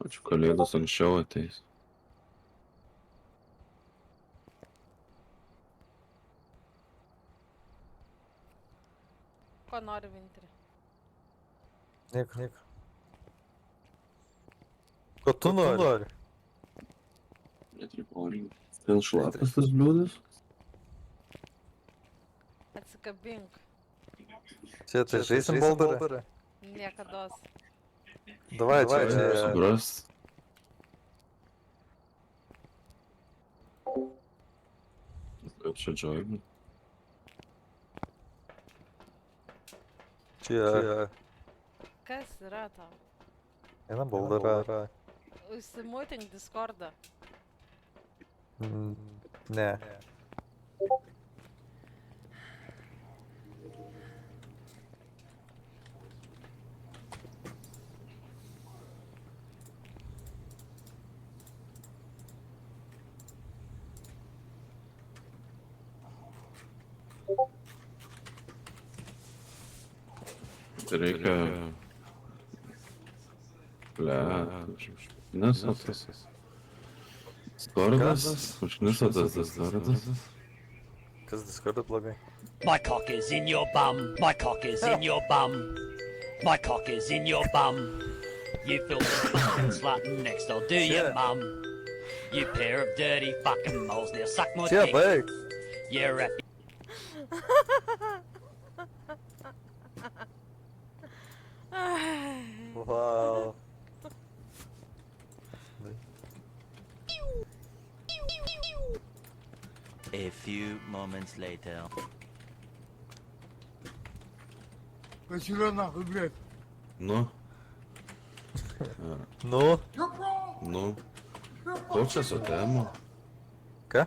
Ačiū, kalėdos anksčiau ateis. Ko nori Vinterį? Nieko. Ko tu nori? Netripoliai. Vėl šlapas tas bliūdas? Atsikabink. Čia tai žaisim Boulderą? Niekados. Davai, čia. Supras. Gal čia džoibu? Čia. Kas yra tau? Einam Boulderą. Užsimutink Discordą. Ne. Reikia... Užknisotas. Discordas? Užknisotas Discordas? Kas Discordą blogai? My cock is in your bum. My cock is in your bum. My cock is in your bum. You filthy fucking slut next door to your mum. You pair of dirty fucking moles. Now suck my Čia, dick. baig. You're a Wow. A few moments later. Спасибо нахуй, блядь. Nu? Nu? Nu? Koks čia su temu? Ką?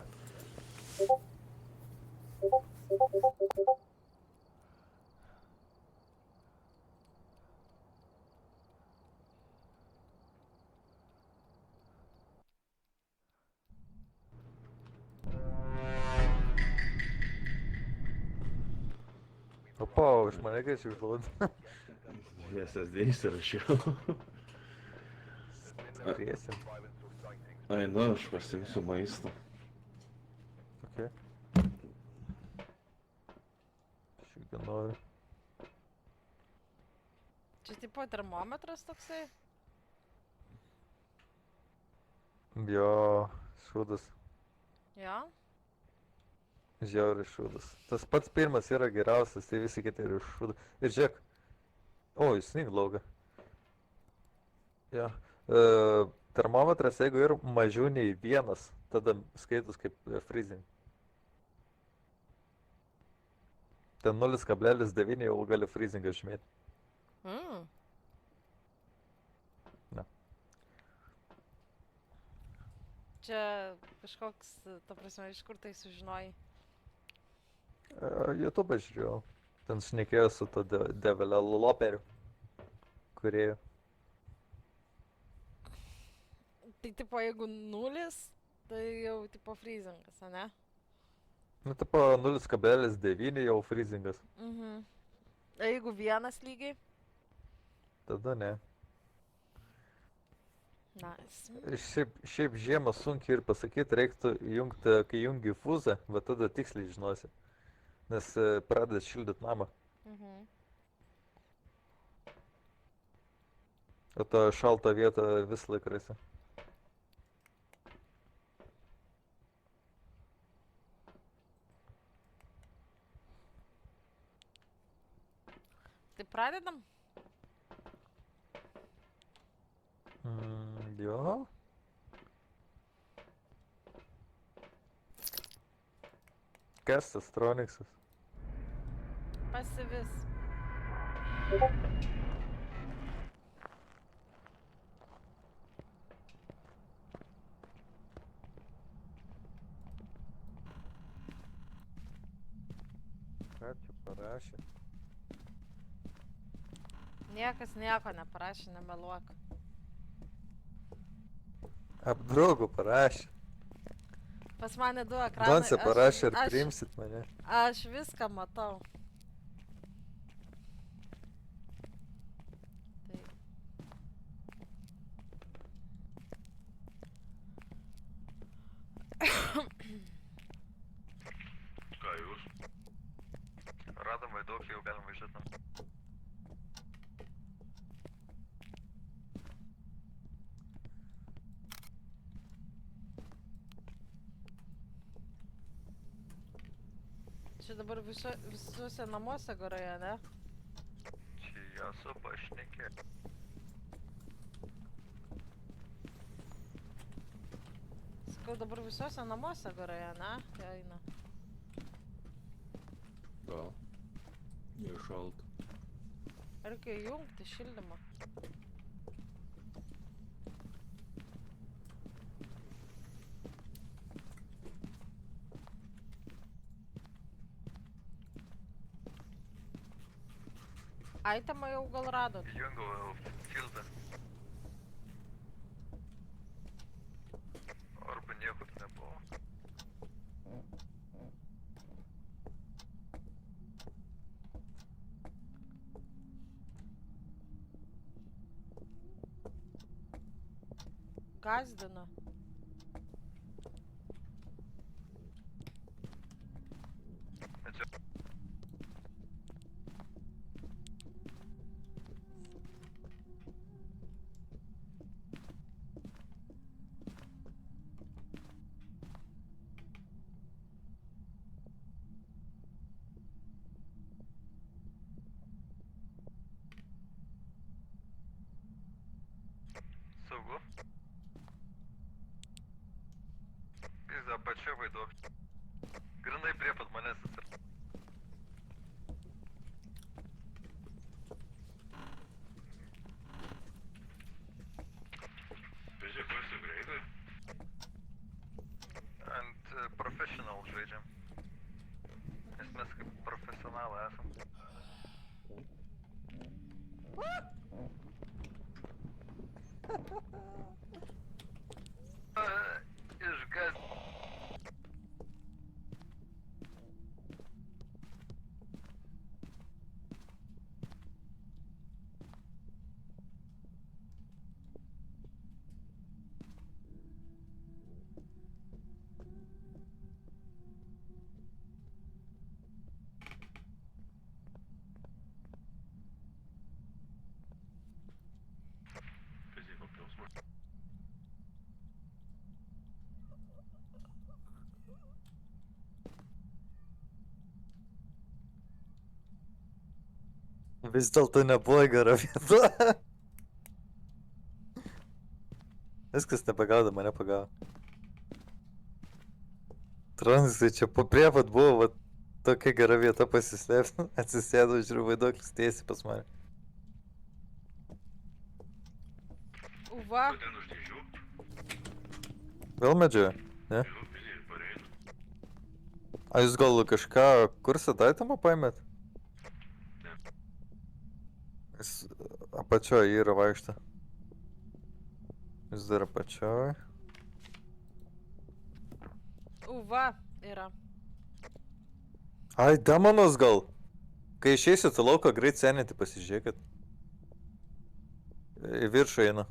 Opa, už mane kai čia užduoda. SSD įsirašiau. Skriesim. Ai, nu, aš pasimsiu maistą. Okay. Šiaip noriu. Čia tipo termometras toksai? Jo, šūdas. Jo? Žiauriai šūdas. Tas pats pirmas yra geriausias, tai visi kiti yra šūdas. Ir žiūrėk. O, jis snig laukia. Ja. Termometras, jeigu yra mažiau nei 1, tada skaitus kaip freezing. Ten 0,9 jau gali freezingą žymėti. Ne. Čia kažkoks, ta prasme, iš kur tai sužinojai? YouTube žiūrėjau. Ten šnekėjo su to developeriu, kūrėjų. Tai tipo, jeigu 0, tai jau tipo freezingas, ane? Nu, tipo 0,9 jau freezingas. Mhm. O jeigu 1 lygiai? Tada ne. Nice. Šiaip žiemą sunkiai ir pasakyti, reiktų jungti, kai jungi fuzą, va tada tiksliai žinosi. Nes pradeda šildyti namą. Mhm. O ta šalta vieta vis laik rasi. Tai pradedam? Jo. Kas tas Troniksas? Pasyvis. Ką čia parašė? Niekas nieko neparašė, nemeluok. Apdraugų parašė. Pas mane 2 ekranai. Donce parašė, ar priimsit mane? Aš viską matau. Tai. Čia dabar visuose namuose garoje, ne? Čia esu pašnekė. Sakau, dabar visuose namuose garoje, ne? Jie eina. Gal. Jie šalta. Reikia įjungti šildymą. Aitemą jau gal radot. Jungiau fildą. Arba niekur nebuvo. Gazdina. Saugu. Pizda, apačia vaiduok. Grinai prie pat manęs atsir. Bežiūrėk, kas tu greitai? Ant professional žaidžiam. Nes mes kaip profesionalai esam. Išgąs. Fiziko jausmas. Vis dėlto nebuvo gera vieta. Viskas nebegauda, mane pagavo. Transai čia po prievat buvo va, tokia gera vieta pasislėpti. Atsisėdau, žiūriu, vaiduoklis tiesiai pas mane. Uva. Tu ten už dėžių? Vėl medžioja? Ne? Jau, fizikai pareina. A jūs gal kažką kursą daitamą paėmėt? Ne. Jis apačioj yra vaikšto. Jis dar apačioj. Uva yra. Ai, demonas gal. Kai išeisit į lauką, greit senėti pasižiūrėkit. Į viršų eina.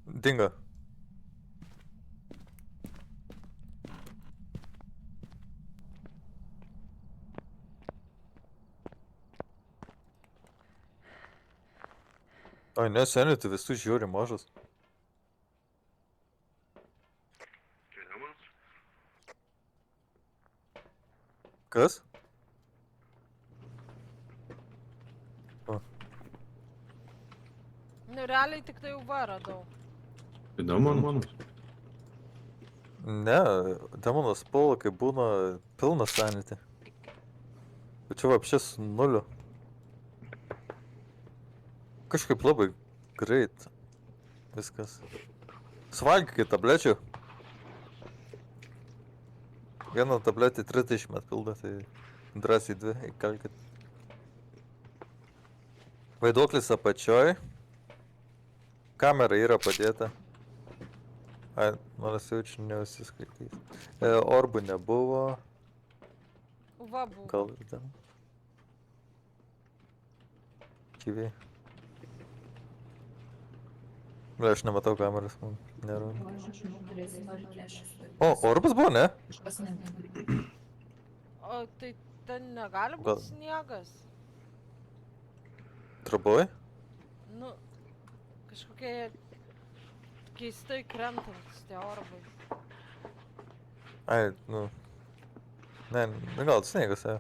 Dingo. Ai, ne, seniai, tu visų žiūri mažas. Čia demonas? Kas? Nu, realiai tik tai uva radau. Tai demonas? Ne, demonas puola, kai būna pilnas sanity. O čia vapšė su nuliu. Kažkaip labai greit. Viskas. Suvalgykit tablečių. Vieną tabletį 30 atpildo, tai drąsiai 2 įkalkit. Vaiduoklis apačioj. Kamera yra padėta. Ai, nors jaučiu neusiskaitys. Orbų nebuvo. Uva buvo. Gal ir ten. Kiviai. Ble, aš nematau kameros, man nėra. O, orbas buvo, ne? O tai ten negali Gal- būti sniegas? Troboj? Nu, kažkokie keistai krentantis tie orbai. Ai, nu. Ne, nu gal sniegas, ja.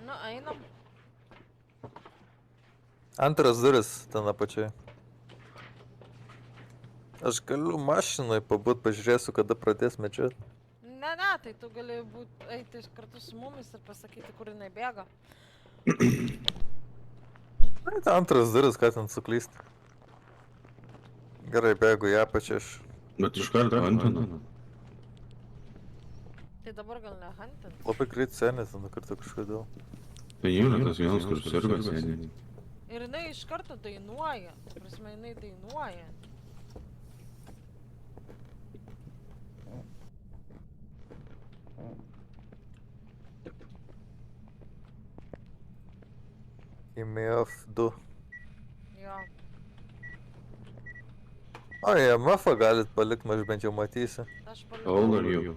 Nu, einam. Antras duris ten apačioje. Aš galiu mašinoj pabūt, pažiūrėsiu, kada pradės medžiot. Ne, tai tu gali eiti kartu su mumis ir pasakyti, kur jinai bėga. Ai, tai antras duris, ką ten suklysti. Gerai, bėgu į apačią aš. Bet iš karto Antona. Tai dabar gal ne Hunting. Labai greit senės, ten kartu kažkodėl. Tai yra tas vienas, kur sirgas sėdi. Ir jinai iš karto dainuoja. Ta prasme, jinai dainuoja. IMF 2. Jo. O, IMF-ą galit palikt, aš bent jau matysiu. Aš How old are you?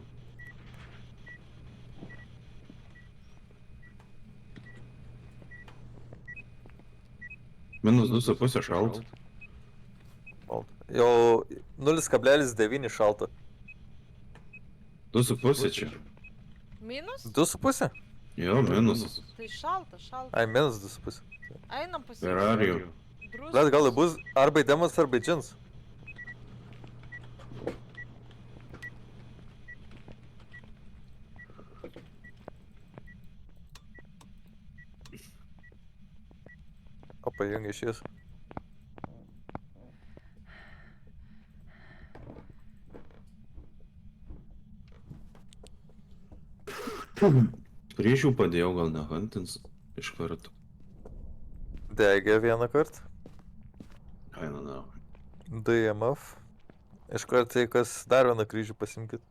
Minus 2,5 šalt. Jau 0,9 šalta. 2,5 čia. Minus? 2,5? Jo, minusas. Tai šalta, šalta. Ai, minus 2,5. Einam Where are you? Druskos. Bet gal bus arba įdemas, arba džins. O, pajungia šis. Prieš jų padėjau, gal ne Huntins iš karto. Degė vieną kartą. Eina, na. 2 IMF. Iš karto tai kas dar vieną kryžių pasimkit.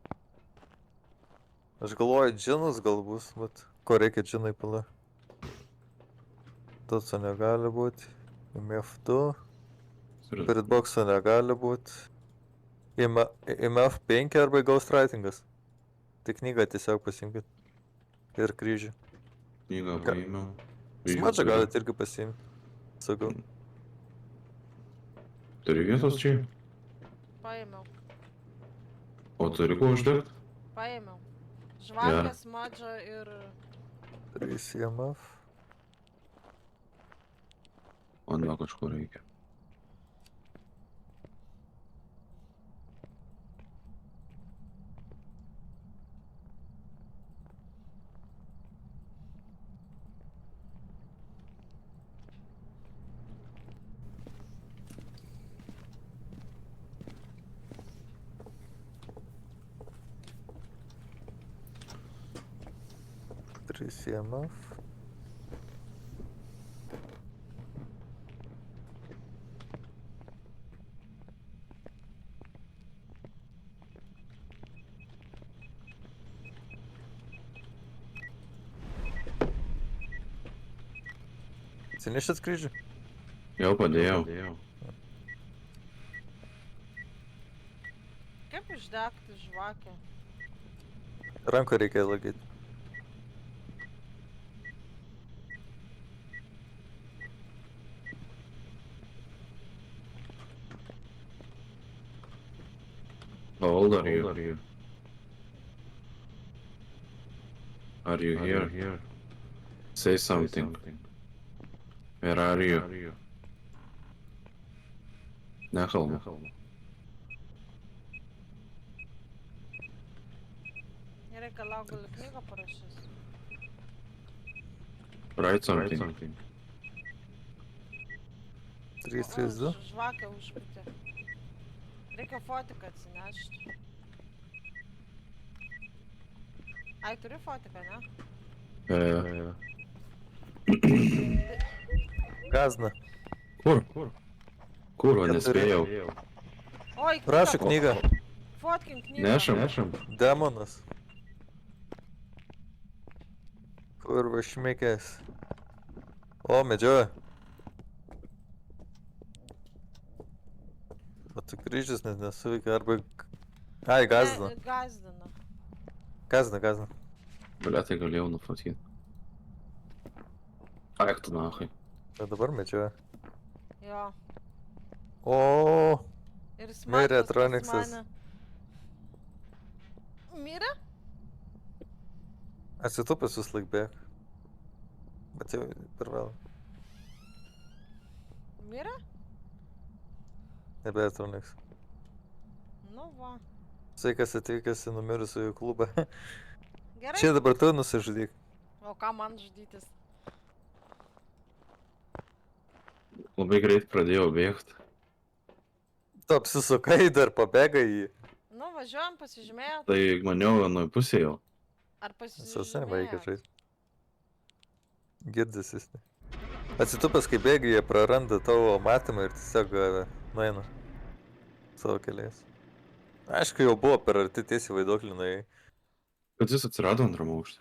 Aš galvoju, džinus gal bus, bet ko reikia džinai pala. Tutso negali būti. IMF 2. Spiritboxo negali būti. IMF 5 arba Ghostwritingas. Tai knygą tiesiog pasimkit. Ir kryžių. Knygą paėmiau. Smadžą galite irgi pasiimti. Sakau. Turi vietos čia? Paėmiau. O turi ko uždėt? Paėmiau. Žvakės, madžą ir... 3 IMF. Man gal kažko reikia. IMF. Atsinešėt kryžių? Jau padėjau. Kaip uždegti žvakę? Ranko reikia laikyti. How old are you? Are you here? Say something. Where are you? Nekalbu. Nereikalau, gali knygą parašys. Write something. 332. Žvakę užpūtė. Reikia fotiką atsinešti. Ai, turi fotiką, ne? Gazna. Kur? Kur, o nespėjau. Oi, Rašo knygą. Fotkink knygą. Nešam. Demonas. Kur vašmikės. O, medžioja. O tu kryžius net nesuveikia, arba... Ai, gazdina. Gazdina. Gazina. Blia, tai galėjau nufotkint. Aik tu nahai. Bet dabar medžioja. Jo. O, Ir jis Mirė matos pas Troniksas. mane. Mirė? atsitupęs vis laik bėg. Bet jau per vėlą. Mirė? Nebeatroniks. Nu va. Sveikas atvykęs į numirusiųjų klubą. Gerai. Čia dabar tu nusižudyk. O ką man žudytis? Labai greit pradėjau bėgti. Tu apsisukai dar pabėgai į... Nu, važiuojam, pasižymėjot. Tai maniau vienoj pusėje jau. Ar Visose vaikai pasižymėjot? žaidžia. Girdis jis. Atsitupęs, kai bėgi, jie praranda tavo matymą ir tiesiog nueina savo keliais. Aišku, jau buvo per arti tiesiai vaiduoklį nuėjai. Kad jis atsirado antram aukšte.